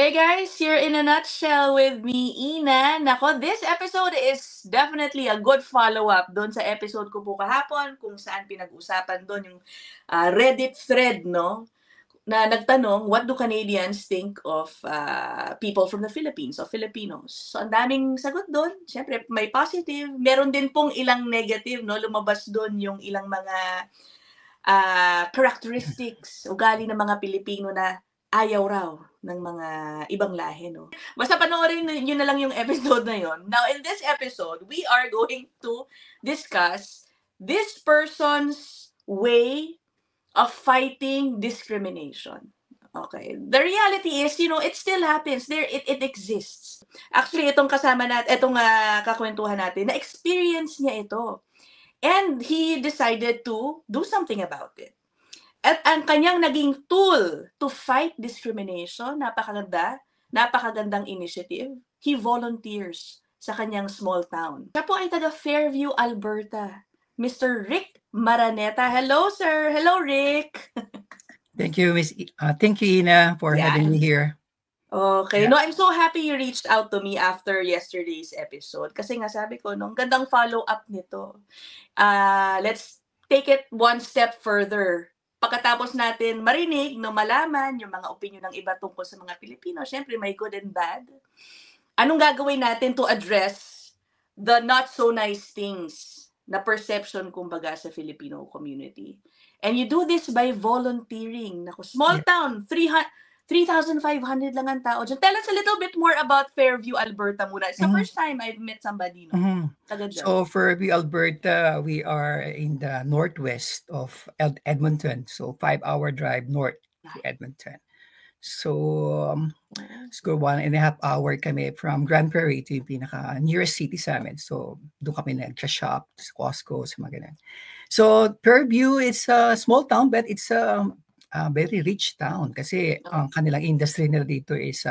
Hey guys, you're in a nutshell with me, Ina. Nako, this episode is definitely a good follow-up doon sa episode ko po kahapon kung saan pinag-usapan doon yung Reddit thread, no? Na nagtanong, what do Canadians think of people from the Philippines, of Filipinos? So, ang daming sagot doon. Siyempre, may positive. Meron din pong ilang negative, no? Lumabas doon yung ilang mga characteristics, ugali ng mga Pilipino na ayaw raw ng mga ibang lahi, no? Basta panoorin nyo na lang yung episode na yon. Now, in this episode, we are going to discuss this person's way of fighting discrimination. Okay. The reality is, it still happens. It exists. Actually, itong kasama natin, itong kakwentuhan natin, na-experience niya ito. And he decided to do something about it. At ang kanyang naging tool to fight discrimination, napakagandang initiative, he volunteers sa kanyang small town. Siya po ay taga Fairview, Alberta. Mr. Rick Maraneta. Hello, sir. Hello, Rick. Thank you, thank you, Ina, for having me here. Okay. Yeah. No, I'm so happy you reached out to me after yesterday's episode. Kasi nga sabi ko, ang gandang follow-up nito. Let's take it one step further. Pagkatapos natin marinig, malaman yung mga opinion ng iba tungkol sa mga Pilipino, syempre may good and bad. Anong gagawin natin to address the not so nice things na perception, kumbaga, sa Filipino community? And you do this by volunteering. Naku, small town, 3,500 lang ang tao dyan. Tell us a little bit more about Fairview, Alberta muna. It's the first time I've met somebody. So Fairview, Alberta, we are in the northwest of Edmonton. So 5-hour drive north to Edmonton. So siguro 1.5 hour kami from Grand Prairie, ito yung pinaka-nearest city sa amin. So doon kami nag-shop sa Costco, sa mga ganun. So Fairview is a small town, but it's a very rich town kasi ang kanilang industry nila dito is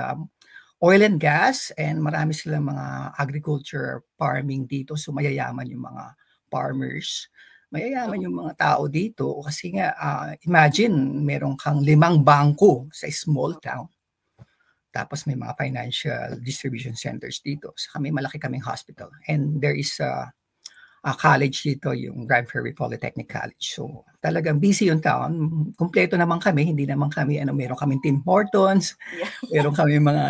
oil and gas, and marami silang mga agriculture farming dito. So mayayaman yung mga farmers, mayayaman yung mga tao dito kasi nga imagine meron kang 5 bangko sa small town. Tapos may mga financial distribution centers dito. So malaki kaming hospital, and there is a college dito, yung Grand Prairie Polytechnic College. So talagang busy yung town. Kumpleto naman kami, hindi naman kami, meron kaming Tim Hortons, meron kami mga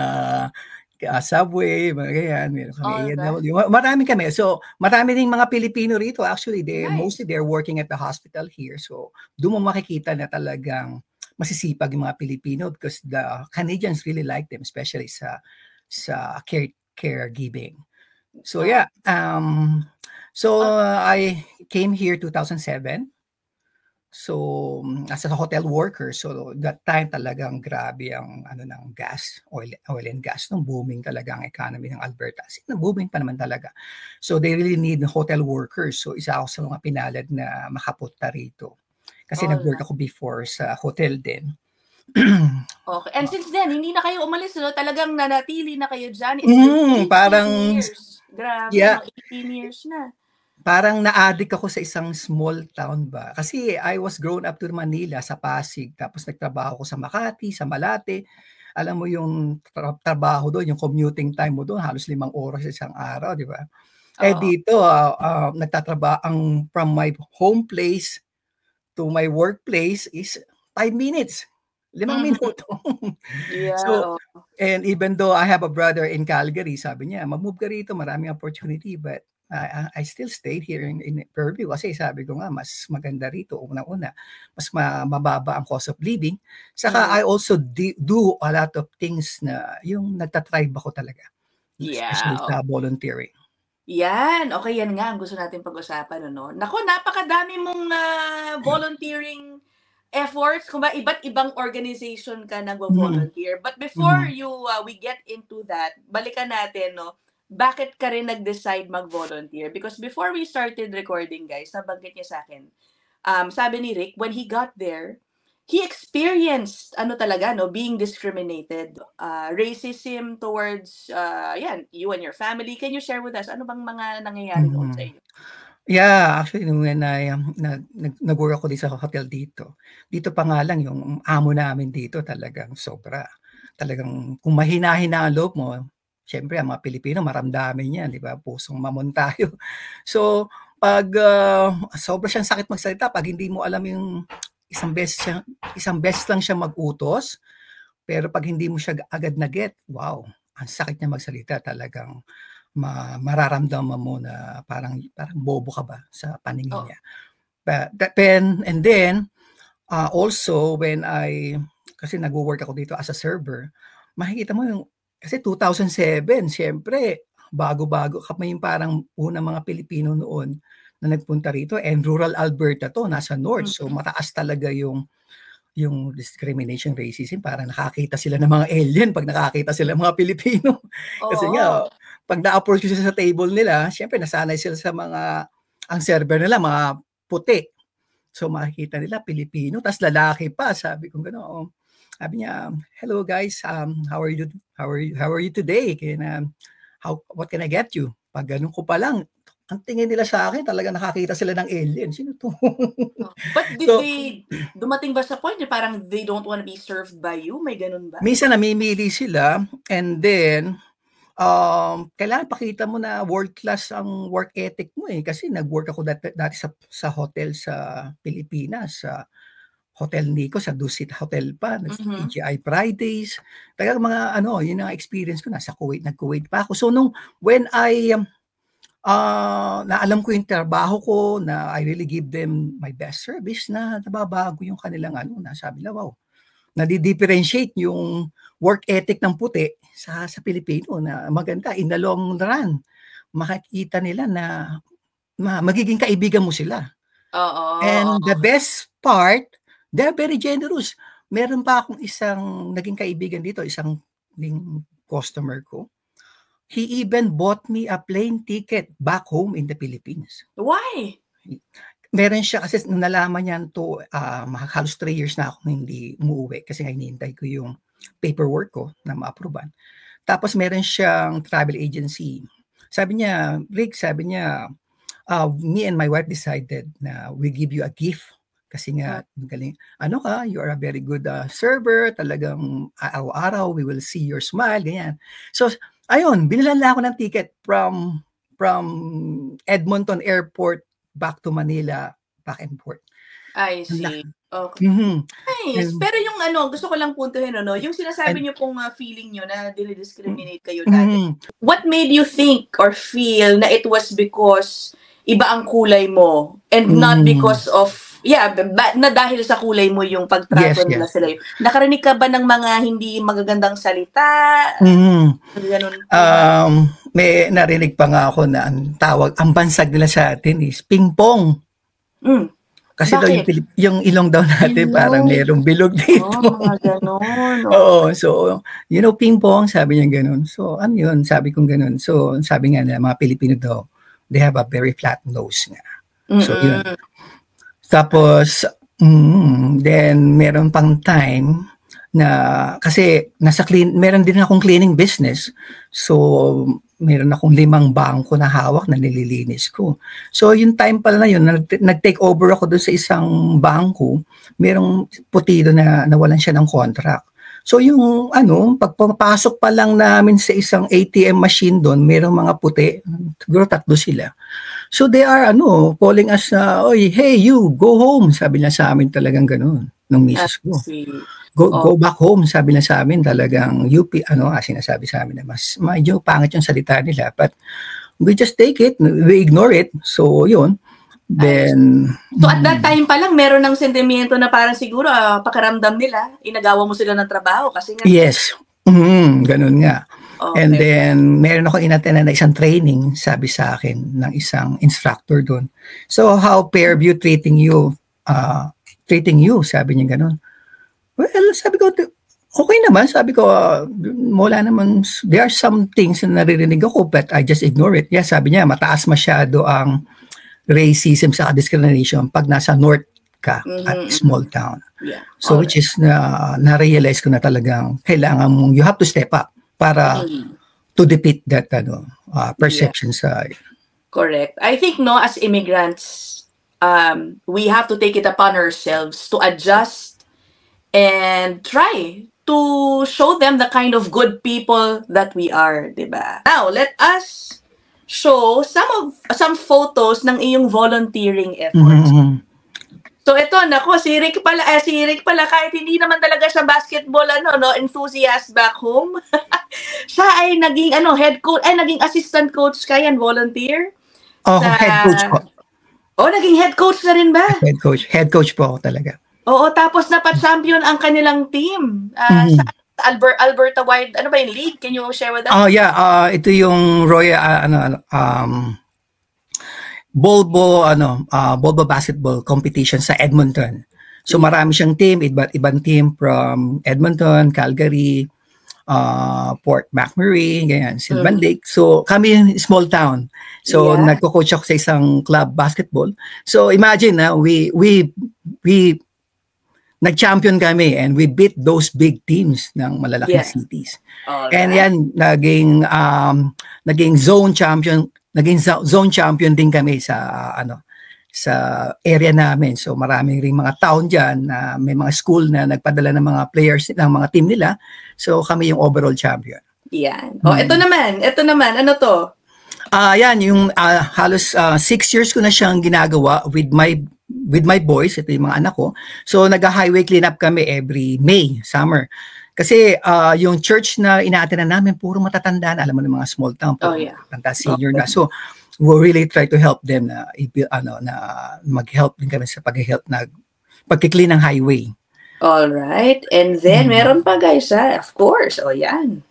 Subway, mga ganyan, meron kami A&W. Marami kami. So marami ding mga Pilipino rito. Actually, mostly they're working at the hospital here. So doon mo makikita na talagang masisipag yung mga Pilipino because the Canadians really like them, especially sa caregiving. So yeah, so I came here 2007. So as a hotel worker, so that time talagang grabe ang ng gas, oil and gas, booming talaga ang economy ng Alberta. Booming pa naman talaga. So they really need hotel workers. So isa ako sa mga pinalad na makapunta rito. Kasi nag-work ako before sa hotel din. Okay. And since then, hindi na kayo umalis, no? Talagang nanatili na kayo dyan. Parang years. Grabe, 18 years na. Parang na-addict ako sa isang small town ba. Kasi I was grown up to Manila, sa Pasig. Tapos nagtrabaho ko sa Makati, sa Malate. Alam mo yung trabaho doon, yung commuting time mo doon, halos 5 oras isang araw, di ba? Dito, nagtatrabaho, from my home place to my workplace is 5 minutes. 5 minuto. So, and even though I have a brother in Calgary, sabi niya, mag-move ka rito, maraming opportunity, but I still stayed here in Fairview kasi sabi ko nga, mas maganda rito, una-una. Mas mababa ang cost of living. Saka I also do a lot of things na yung nagtatribe ako talaga. Especially sa volunteering. Yan. Okay, yan nga ang gusto natin pag-usapan. Naku, napakadami mong volunteering efforts, kung ba iba't ibang organization ka nag-volunteer. But before we get into that, balikan natin, bakit ka rin nag-decide mag-volunteer? Because before we started recording, guys, nabanggit niya sa akin, sabi ni Rick, when he got there, he experienced, being discriminated, racism towards, you and your family. Can you share with us, ano bang mga nangyayari doon sa inyo? Yeah, actually, when I nag-work ako sa hotel dito pa nga lang yung amo namin dito talagang sobra. talagang kung mahina-hina ang loob mo, siyempre ang mga Pilipino maramdamin yan, di ba? Pusong mamon tayo. So, pag sobra siyang sakit magsalita, pag hindi mo alam yung isang beses lang siya mag-utos, pero pag hindi mo siya agad na-get, wow, ang sakit niya magsalita, talagang mararamdaman mo na parang bobo ka ba sa paningin niya. But then, and then, also when kasi nag-work ako dito as a server, makikita mo yung, kasi 2007, siyempre, bago-bago kami yung parang unang mga Pilipino noon na nagpunta rito, and rural Alberta to, nasa north, so mataas talaga yung discrimination, racism, parang nakakita sila ng mga alien pag nakakita sila ng mga Pilipino. Kasi nga, pag na-approach sila sa table nila, syempre nasanay sila sa ang server nila, mga puti. So makikita nila Pilipino, tas lalaki pa, sabi ko gano'n. Sabi niya, hello guys, how are you today? What can I get you? Pag ganun ko pa lang, ang tingin nila sa akin, talaga nakakita sila ng alien. Sino to? But did they, dumating ba sa point na parang they don't want to be served by you? May ganun ba? Minsan namimili sila, and then, kailangan pakita mo na world class ang work ethic mo eh. Kasi nag-work ako dati sa hotel sa Pilipinas, sa Hotel Nico, sa Dusit Hotel pa, TGI Fridays. Talagang mga yun ang experience ko. Nag-Kuwait pa ako. So when na alam ko yung trabaho ko, na I really give them my best service, na nababago yung kanilang nasabi na, wow, nadi-differentiate yung work ethic ng puti sa Pilipino, na maganda. In the long run, makikita nila na magiging kaibigan mo sila. And the best part, they're very generous. Meron pa akong isang naging kaibigan dito, isang customer ko. He even bought me a plane ticket back home in the Philippines. Why? Meron siya, kasi nalaman niya to, halos 3 years na akong hindi umuwi kasi hinihintay ko yung paperwork ko na ma-approvean. Tapos meron siyang travel agency. Sabi niya, Rick, me and my wife decided na we give you a gift. Kasi nga, galing, you are a very good server, talagang araw-araw, we will see your smile, ganyan. So, ayun, binilan na ako ng ticket from Edmonton Airport back to Manila, back and forth. I see. Okay. Nice. Pero yung gusto ko lang puntuhin, yung sinasabi niyo pong feeling niyo na dinidiscriminate kayo dati. What made you think or feel na it was because iba ang kulay mo and not because of, na dahil sa kulay mo yung pagtrato nila sila? Nakarinig ka ba ng mga hindi magagandang salita? Ganun. May narinig pa nga ako na ang bansag nila sa atin is ping-pong. Kasi daw yung ilong daw natin parang merong bilog dito. Mga ganon. Oo, so, ping-pong, sabi niya ganon. So, yun? Sabi kong ganon. So, sabi nga na mga Pilipino daw, they have a very flat nose nga. So, yun. Tapos, then, meron pang time na, kasi meron din akong cleaning business. So, meron akong 5 bangko na hawak na nililinis ko. So, yung time pala na yun, nag-take over ako doon sa isang bangko, merong puti doon na nawalan siya ng contract. So, yung pagpapasok pa lang namin sa isang ATM machine doon, merong mga puti, siguro 3 sila. So, they are calling us na, oy, hey, you, go home. Sabi niya sa amin talagang ganun, nung misis ko. Go back home, sabi na sa amin talagang sinasabi sa amin na medyo pangit yung salita nila, but we just take it, we ignore it. So yun, then at that time pa lang meron ng sentimiento na parang siguro pakiramdam nila inagawa mo sila ng trabaho kasi nga yes, ganun nga. And then meron ako inattend na isang training, sabi sa akin ng isang instructor doon, so how Fairview treating you, sabi niya ganun. Well, sabi ko, okay naman. Sabi ko, wala naman, there are some things na naririnig ako, but I just ignore it. Yeah, sabi niya, mataas masyado ang racism sa discrimination pag nasa north ka at small town. Yeah. So, which is na-realize ko na talagang kailangan mong, you have to step up para to defeat that perception sa... Correct. I think, as immigrants, we have to take it upon ourselves to adjust and try to show them the kind of good people that we are, 'di ba? Now, let us show some photos ng iyong volunteering efforts. Mhm. So ito, nako, si Rick pala kahit hindi naman talaga siya basketball enthusiast back home. Siya ay naging naging assistant coach kaya volunteer Oh, sa head coach po. naging head coach na rin ba? Head coach. Head coach po ako talaga. Oo, tapos napa-champion ang kanilang team. Sa Alberta Wide, ano ba yung league? Can you share with us? Oh, yeah. Ito yung Royal Bolbo basketball competition sa Edmonton. So marami siyang team, ibang team from Edmonton, Calgary, Port McMurray, ganyan, Sylvan Lake. So kami yung small town. So nagko-coach ako sa isang club basketball. So imagine na we nag-champion kami and we beat those big teams ng malalaking cities. Alright. And yan naging zone champion din kami sa sa area namin. So maraming ring mga town diyan na may mga school na nagpadala ng mga players ng mga team nila. So kami yung overall champion. Yan. Ito naman, ano to? Yan yung halos 6 years ko na siyang ginagawa with my boys, ito yung mga anak ko. So nag-highway cleanup kami every May, summer. Kasi yung church na inaatinan namin, puro matatanda na, alam mo ng mga small town, senior na. So we really try to help them na mag-help din kami sa pag-help na pag-clean ng highway. All right. And then meron pa guys, of course. Yan.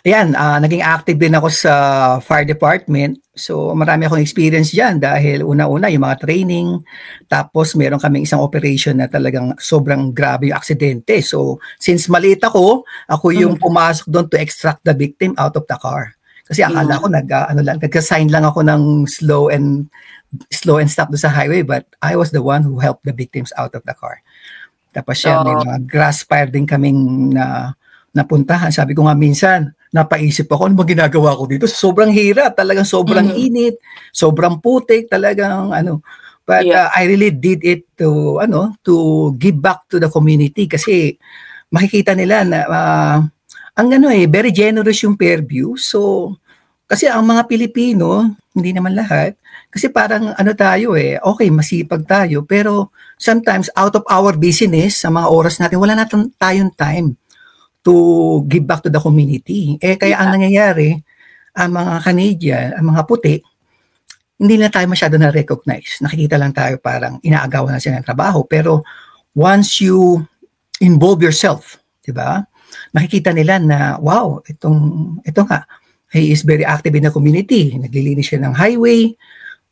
Ayan, naging active din ako sa fire department. So marami akong experience diyan dahil una-una yung mga training, tapos meron kaming isang operation na talagang sobrang grabe yung aksidente. So since maliit ako yung pumasok doon to extract the victim out of the car. Kasi akala ko nagka-sign lang ako ng slow and stop doon sa highway, but I was the one who helped the victims out of the car. Tapos may mga grass fire din kaming napuntahan. Sabi ko nga minsan, napaisip ako, ano ba ginagawa ko dito? Sobrang hirap, talagang sobrang init, sobrang putik, talagang But I really did it to give back to the community kasi makikita nila na very generous yung Fairview. So kasi ang mga Pilipino, hindi naman lahat, kasi parang tayo okay, masipag tayo, pero sometimes out of our business, sa mga oras natin, wala natin tayong time to give back to the community. Kaya ang nangyayari, ang mga Canadian, ang mga puti, hindi na tayo masyado na-recognize. Nakikita lang tayo parang inaagawan na sila ng trabaho. Pero once you involve yourself, di ba? Makikita nila na, wow, ito nga, he is very active in the community. Naglilinis siya ng highway.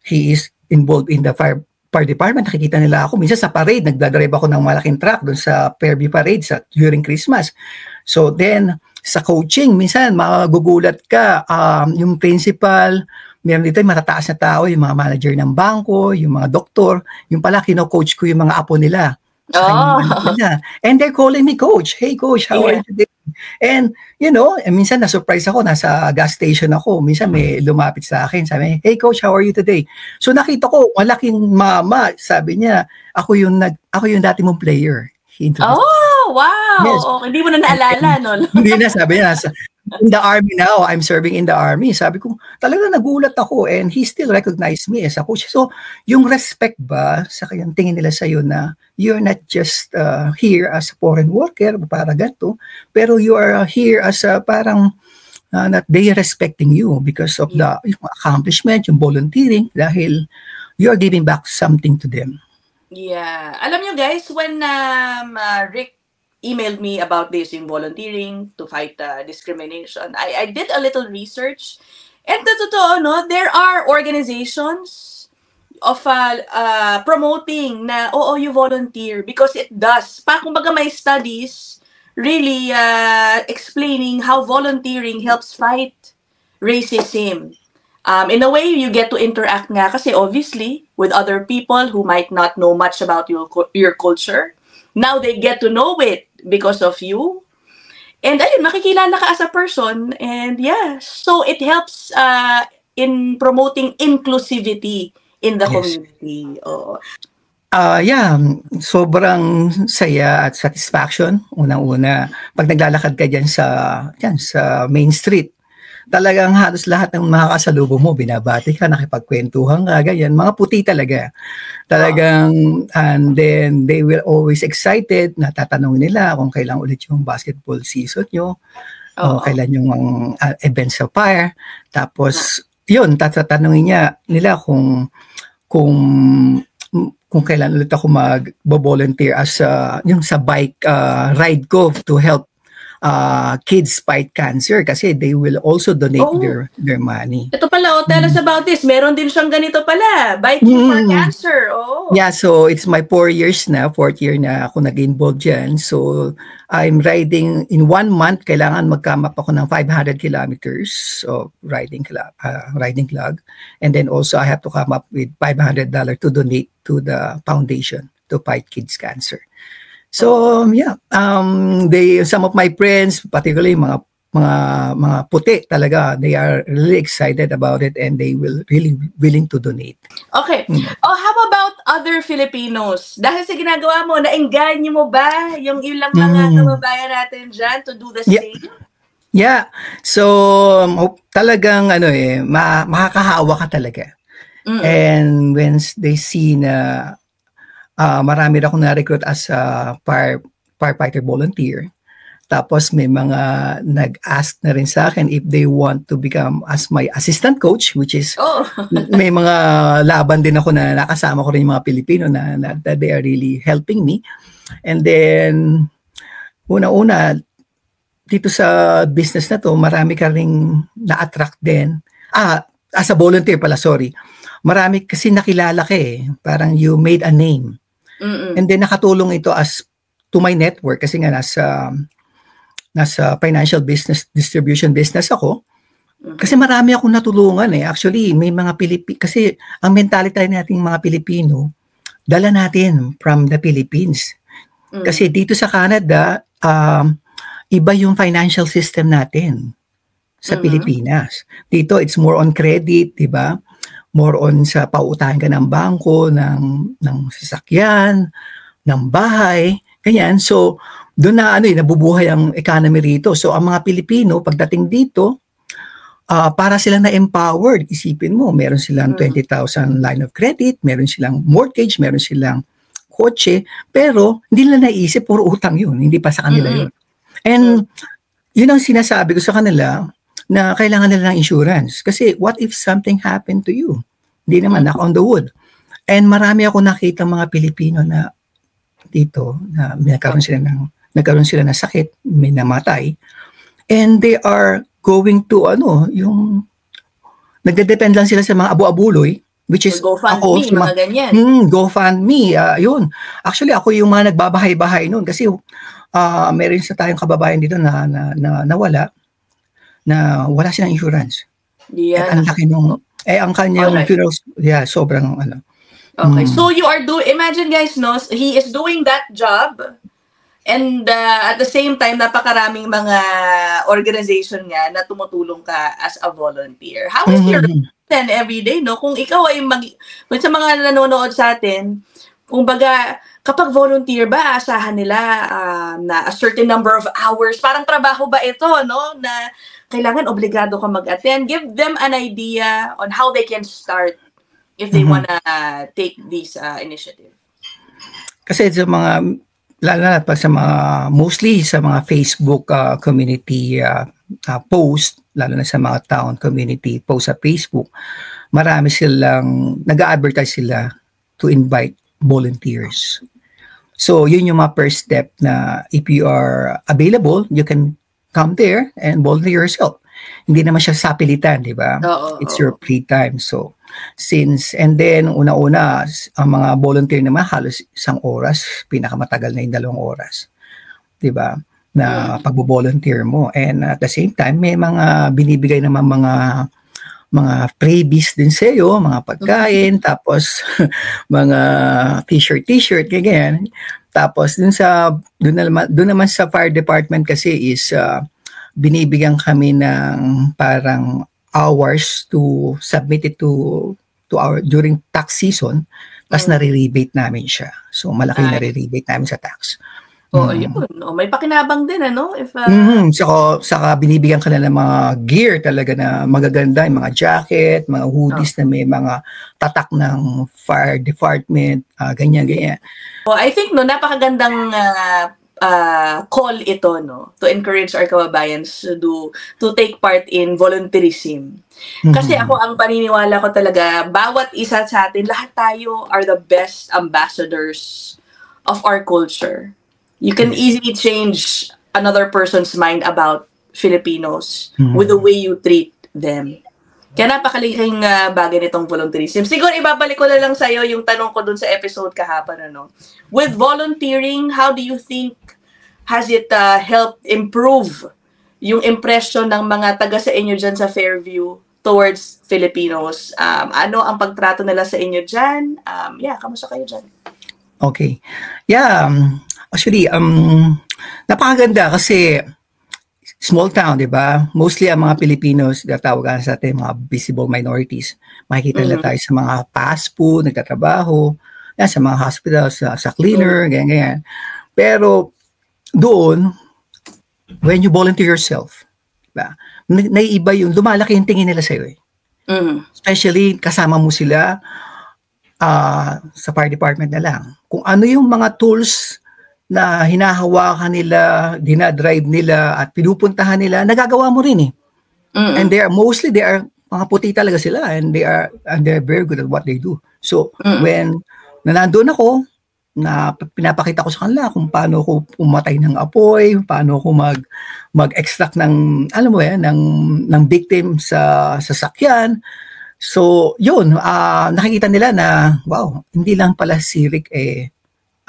He is involved in the fire department. Nakikita nila ako. Minsan sa parade, nagdadrive ako ng malaking truck doon sa Fairview Parade during Christmas. So then, sa coaching, minsan magugulat ka, yung principal, meron dito yung matataas na tao, yung mga manager ng bangko, yung mga doktor, yung pala kino-coach ko yung mga apo nila. And they're calling me coach. Hey coach, how are you today? And minsan na-surprise ako, nasa gas station ako, minsan may lumapit sa akin, sabi, hey coach, how are you today? So nakita ko, malaking mama, sabi niya, ako yung dati mong player. Wow! Yes. Hindi mo na naalala, no? Hindi na, sabi niya, in the army now, I'm serving in the army. Sabi ko, talaga nagulat ako and he still recognized me as a coach. So, yung respect ba, sa kanyang tingin nila sa'yo na you're not just here as a foreign worker, para ganito, pero you are here as a parang that they are respecting you because of the accomplishment, yung volunteering, dahil you are giving back something to them. Yeah. Alam nyo guys, when Rick emailed me about this in volunteering to fight discrimination, I did a little research. And totoo, there are organizations of promoting na, you volunteer because it does. Kumbaga may studies really explaining how volunteering helps fight racism. In a way, you get to interact nga kasi obviously with other people who might not know much about your culture. Now they get to know it because of you. And ayun, makikilala ka as a person. And so it helps in promoting inclusivity in the community. Yeah, sobrang saya at satisfaction. Unang-una, pag naglalakad ka diyan sa Main Street, talagang halos lahat ng makakasalubong mo, binabati ka, nakipagkwentuhan ka, ganyan. Mga puti talaga. Oo. Talagang, and then they will always excited na tatanungin nila kung kailan ulit yung basketball season nyo, o Oo. kailan yung events sa Fire. Tapos, yun, tatanungin nila kung kung kailan ulit ako mag-volunteer as yung sa bike ride ko to help kids fight cancer kasi they will also donate Oh, their money. ito pala, tell us Mm. about this. Meron din siyang ganito pala, Biking for Mm. Cancer. Oh. Yeah, so it's my 4 years na, fourth year na ako nag-involve dyan. So I'm riding, in 1 month, kailangan mag-come up ako ng 500 kilometers of riding log. And then also I have to come up with $500 to donate to the foundation to fight kids cancer. So yeah, some of my friends, particularly mga puti talaga, they are really excited about it and they will really willing to donate. Okay. Oh, how about other Filipinos? Dahil sa ginagawa mo, naengganyo mo ba yung ilang mga kababayan natin dyan to do the same? Yeah. So, talagang makakahawa ka talaga. And when they see na marami na akong na-recruit as a firefighter volunteer, tapos may mga nag-ask na rin sa akin if they want to become as my assistant coach, which is may mga laban din ako na nakasama ko rin yung mga Pilipino na they are really helping me. And then, una-una, dito sa business na to, marami ka ring na-attract din. As a volunteer pala, sorry. Marami kasi nakilala ka eh. Parang you made a name. And then nakatulong ito to my network kasi nga nasa financial business, distribution business ako. Kasi marami akong natulungan eh. Actually, may mga kasi ang mentality nating mga Pilipino, dala natin from the Philippines. Kasi dito sa Canada, iba yung financial system natin sa Pilipinas. Dito, it's more on credit, di ba? More on sa pautahan ka ng bangko, ng sasakyan, ng bahay, ganyan. So, doon na nabubuhay ang economy rito. So, ang mga Pilipino, pagdating dito, para silang na-empowered. Isipin mo, meron silang 20,000 line of credit, meron silang mortgage, meron silang kotse, pero hindi nila naisip, puro utang yun. Hindi pa sa kanila yun. And, yun ang sinasabi ko sa kanila, na kailangan nila ng insurance. Kasi, what if something happened to you? Hindi naman, knock on the wood. And marami ako nakita mga Pilipino na dito, na nagkaroon sila ng sakit, may namatay, and they are going to yung nagde-depend lang sila sa mga abu-abuloy, which is GoFundMe, mga ganyan. GoFundMe, yun. Actually, ako yung mga nagbabahay-bahay noon kasi meron sa tayong kababayan dito na wala silang insurance. Yeah. At ang laki nung, ang kanyang funeral, sobrang Okay, so you are imagine guys, no, he is doing that job and at the same time, napakaraming mga organization nga na tumutulong ka as a volunteer. How is your then every day, no? Kung ikaw ay sa mga nanonood sa atin, kumbaga, kapag volunteer ba, asahan nila na a certain number of hours, parang trabaho ba ito, no? Na kailangan obligado ka mag-attend. Give them an idea on how they can start if they wanna take this initiative. Kasi sa mga, lalo na pag sa mga, mostly sa mga Facebook community post, lalo na sa mga town community post sa Facebook, marami silang, nag-a-advertise sila to invite volunteers. So, yun yung mga first step na if you are available, you can come there and volunteer yourself. Hindi naman siya sapilitan, di ba? It's your free time. So, and then, una-una, ang mga volunteer naman, halos 1 oras, pinakamatagal na yung 2 oras. Di ba? Na pag-volunteer mo. And at the same time, may mga binibigay naman mga freebies din sa iyo, mga pagkain, tapos mga t-shirt, ganyan. Tapos doon naman sa fire department kasi is binibigyan kami ng parang hours to submit it to our during tax season Tapos nare-rebate namin siya. So malaki na re-rebate namin sa tax. Oo, yun. May pakinabang din, ano? If, Saka binibigyan ka na ng mga gear talaga na magaganda, yung mga jacket, mga hoodies na may mga tatak ng fire department, ganyan. So, I think, no, napakagandang call ito, no, to encourage our kababayans to take part in volunteerism. Kasi ako, ang paniniwala ko talaga, bawat isa sa atin, lahat tayo are the best ambassadors of our culture. You can easily change another person's mind about Filipinos with the way you treat them. Kaya napakalaking bagay nitong volunteerism. Siguro ibabalik ko na lang sa'yo yung tanong ko dun sa episode kahapon. Ano? With volunteering, how do you think has it helped improve yung impression ng mga taga sa inyo dyan sa Fairview towards Filipinos? Ano ang pagtrato nila sa inyo dyan? Kamusta kayo dyan? Okay. Yeah, actually, napakaganda kasi small town, di ba? Mostly ang mga Filipinos, tawagan sa atin, mga visible minorities. Makikita nila tayo sa mga fast food, nagtatrabaho, sa mga hospitals, sa cleaner, ganyan. Pero doon, when you volunteer yourself, diba? Naiiba yung, lumalaki yung tingin nila sa'yo. Especially, kasama mo sila sa fire department na lang. Kung ano yung mga tools na hinahawakan nila, dinadrive nila, at pinupuntahan nila, nagagawa mo rin eh. And they are mga puti talaga sila, and they're very good at what they do. So, when nandun ako, pinapakita ko sa kanila kung paano ko pumatay ng apoy, paano ko mag-extract ng, alam mo yan, ng victim sa sasakyan. So, yun, nakikita nila na, wow, hindi lang pala si Rick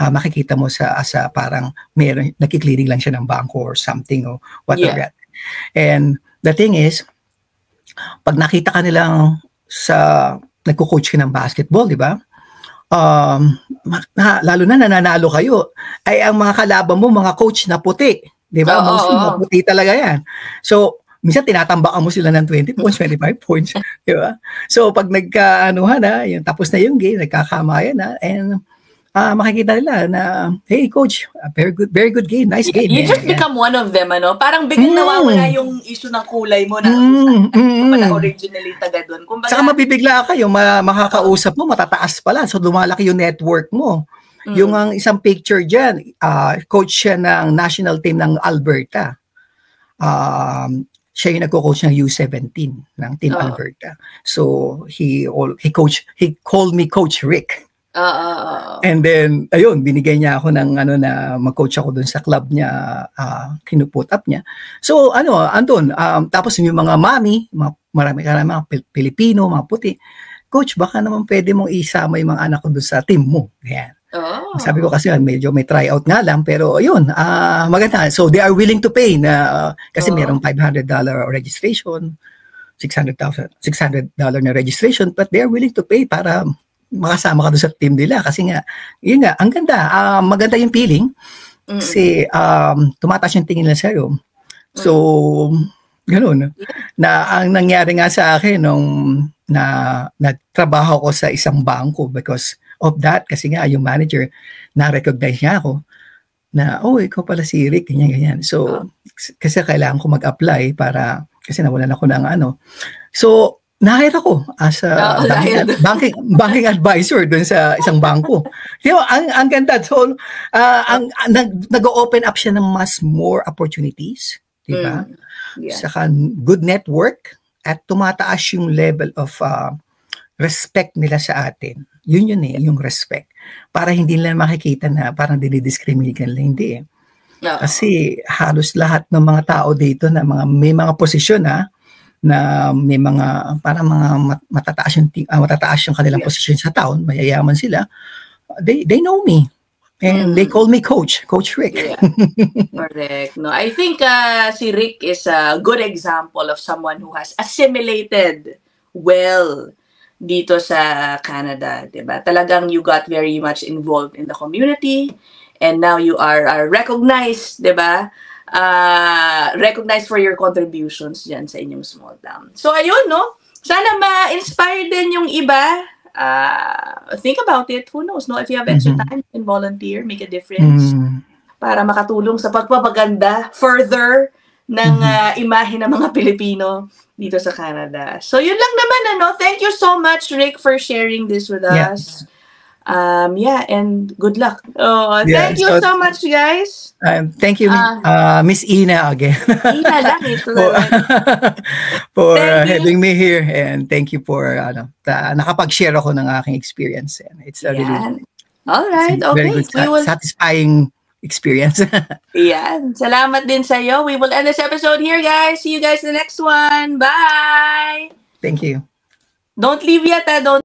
makikita mo sa parang nakiklinig lang siya ng bangko or something or whatever. And the thing is, pag nakita ka nilang nagko-coach ka ng basketball, di ba? Lalo na nananalo kayo, ay ang mga kalaban mo, mga coach na puti. Di ba? Mostly mga puti talaga yan. So, minsan tinatambakan mo sila ng 20 points, 25 points. Di ba? So, pag nagka-anuhan yung tapos na yung game, nagkakamayan na, and makikita nila na, hey coach, very good game, nice game. You just become one of them, ano? Parang biglang nawawala yung issue ng kulay mo na pala originally taga doon. Saka mabibigla kayo, makakausap mo, matataas pala. So, lumalaki yung network mo. Yung ang isang picture dyan, coach siya ng national team ng Alberta. Siya yung nagko-coach ng U17 ng Team Alberta. So, he called me Coach Rick. And then, ayun, binigay niya ako ng na mag-coach ako dun sa club niya, kinuput up niya. So, andun, tapos yung mga mami, marami mga Pilipino, mga puti, coach, baka naman pwede mong isama yung mga anak ko dun sa team mo. Ganyan. Sabi ko kasi medyo may tryout nga lang, pero yun, maganda. So, they are willing to pay na, kasi mayroong $500 registration, $600 na registration, but they are willing to pay para makasama ka doon sa team nila. Kasi nga, yun nga, ang ganda. Maganda yung feeling. Kasi tumataas yung tingin nila sa'yo. So, gano'n. Na ang nangyari nga sa akin nung nagtrabaho ko sa isang bangko because of that, kasi nga yung manager, na-recognize niya ako na, ikaw pala si Rick, ganyan. So, kasi kailangan ko mag-apply kasi nawalan ako ng So, na-hire ako as a banking advisor dun sa isang bangko. Di ba, ang ganda. So, nag-open up siya ng more opportunities. Di ba? Saka good network at tumataas yung level of respect nila sa atin. Yun yung respect. Para hindi nila makikita na parang dinidiscriminate nila. Hindi eh. Kasi halos lahat ng mga tao dito na may mga posisyon na may mga parang mga matataas yung kanilang posisyon sa town, mayayaman sila. They know me. And they call me Coach Rick. Yeah. Correct. No, I think si Rick is a good example of someone who has assimilated well dito sa Canada, 'di ba? Talagang you got very much involved in the community and now you are recognized, 'di ba? Recognized for your contributions diyan sa inyong small town. So ayun, no? Sana ma-inspire din yung iba think about it. Who knows, no? If you have extra time, you can volunteer, make a difference para makatulong sa pagpapaganda further ng imahe ng mga Pilipino dito sa Canada. So yun lang naman, ano. Thank you so much, Rick, for sharing this with us. And good luck. Thank you so much, guys. Thank you, Miss Ina again. Ina lang ito. For having me here, and thank you for nakapag-share ako ng aking experience, and it's a really all right, very good, satisfying experience. Yan. Salamat din sa iyo. We will end this episode here, guys. See you guys in the next one. Bye. Thank you. Don't leave yet, don't